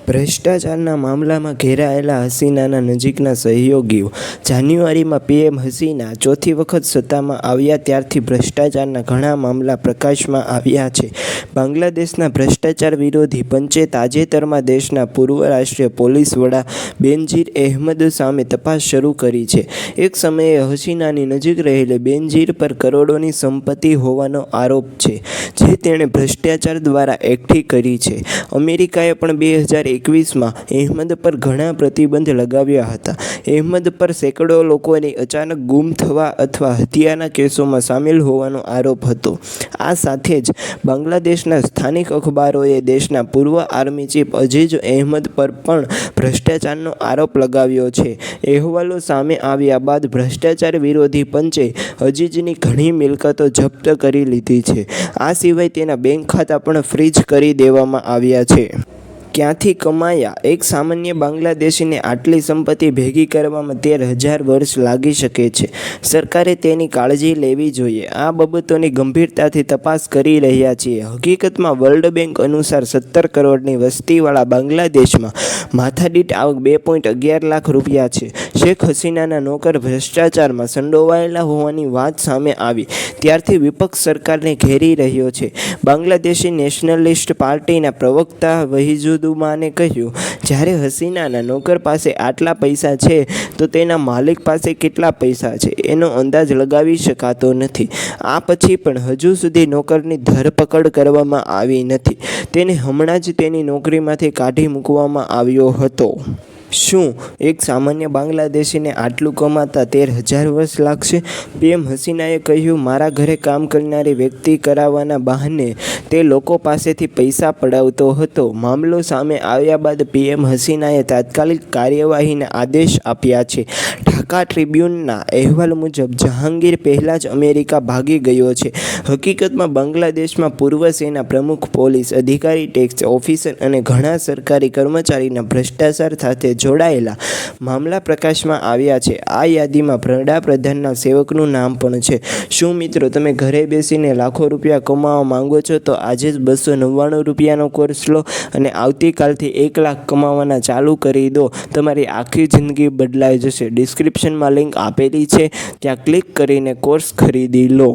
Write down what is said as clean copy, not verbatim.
ભ્રષ્ટાચારના મામલામાં ઘેરાયેલા હસીનાના નજીકના સહયોગીઓ જાન્યુઆરીમાં પીએમ હસીના ચોથી વખત સત્તામાં આવ્યા ત્યારથી ભ્રષ્ટાચારના ઘણા મામલા પ્રકાશમાં આવ્યા છે. બાંગ્લાદેશના ભ્રષ્ટાચાર વિરોધી પંચે તાજેતરમાં દેશના પૂર્વ રાષ્ટ્રીય પોલીસ વડા બેનઝીર અહેમદ સામે તપાસ શરૂ કરી છે. એક સમયે હસીનાની નજીક રહેલી બેનઝીર પર કરોડોની સંપત્તિ હોવાનો આરોપ છે, જે તેણે ભ્રષ્ટાચાર દ્વારા એકઠી કરી છે. અમેરિકાએ પણ 2021માં અહેમદ પર ઘણા પ્રતિબંધ લગાવ્યા હતા. અહેમદ પર સેંકડો લોકોની અચાનક ગુમ થવા અથવા હત્યાના કેસોમાં સામેલ હોવાનો આરોપ હતો. આ સાથે જ બાંગ્લાદેશના સ્થાનિક અખબારોએ દેશના પૂર્વ આર્મી ચીફ અઝીઝ અહેમદ પર પણ ભ્રષ્ટાચારનો આરોપ લગાવ્યો છે. અહેવાલો સામે આવ્યા બાદ ભ્રષ્ટાચાર વિરોધી પંચે અઝીઝની ઘણી મિલકતો જપ્ત કરી લીધી છે. આ સિવાય તેના બેંક ખાતા પણ ફ્રીઝ કરી દેવામાં આવ્યા છે. ક્યાંથી કમાયા? એક સામાન્ય બાંગ્લાદેશીને આટલી સંપત્તિ ભેગી કરવામાં 13,000 વર્ષ લાગી શકે છે. સરકારે તેની કાળજી લેવી જોઈએ. આ બાબતોની ગંભીરતાથી તપાસ કરી રહ્યા છીએ. હકીકતમાં વર્લ્ડ બેંક અનુસાર 17 કરોડની વસ્તીવાળા બાંગ્લાદેશમાં માથાદીઠ આવક 2.11 લાખ રૂપિયા છે. શેખ હસીનાના નોકર ભ્રષ્ટાચારમાં સંડોવાયેલા હોવાની વાત સામે આવી ત્યારથી વિપક્ષ સરકારને ઘેરી રહ્યો છે. બાંગ્લાદેશી નેશનલિસ્ટ પાર્ટીના પ્રવક્તા વહીદુદ્દીને કહ્યું, જ્યારે હસીનાના નોકર પાસે આટલા પૈસા છે તો તેના માલિક પાસે કેટલા પૈસા છે એનો અંદાજ લગાવી શકાતો નથી. આ પછી પણ હજુ સુધી નોકરની ધરપકડ કરવામાં આવી નથી. તેને હમણાં જ તેની નોકરીમાંથી કાઢી મૂકવામાં આવ્યો હતો. શું એક સામાન્ય બાંગ્લાદેશીને આટલું કમાતા 13,000 વર્ષ લાગશે? પીએમ હસીનાએ કહ્યું, મારા ઘરે કામ કરનારી વ્યક્તિ કરાવવાના બહાને તે લોકો પાસેથી પૈસા પડાવતો હતો. મામલો સામે આવ્યા બાદ પીએમ હસીનાએ તાત્કાલિક કાર્યવાહીના આદેશ આપ્યા છે. ઢાકા ટ્રિબ્યુનના અહેવાલ મુજબ જહાંગીર પહેલાં જ અમેરિકા ભાગી ગયો છે. હકીકતમાં બાંગ્લાદેશમાં પૂર્વ સેના પ્રમુખ, પોલીસ અધિકારી, ટેક્સ ઓફિસર અને ઘણા સરકારી કર્મચારીના ભ્રષ્ટાચાર સાથે જોડાયેલા મામલા પ્રકાશમાં આવ્યા છે. આ યાદીમાં વડાપ્રધાનના સેવકનું નામ પણ છે. શું મિત્રો, તમે ઘરે બેસીને લાખો રૂપિયા કમાવા માંગો છો? તો આજે જ 299 રૂપિયાનો કોર્સ લો અને આવતીકાલથી 1 લાખ કમાવાના ચાલુ કરી દો. તમારી આખી જિંદગી બદલાઈ જશે. ડિસ્ક્રિપ્શનમાં લિંક આપેલી છે, ત્યાં ક્લિક કરીને કોર્સ ખરીદી લો.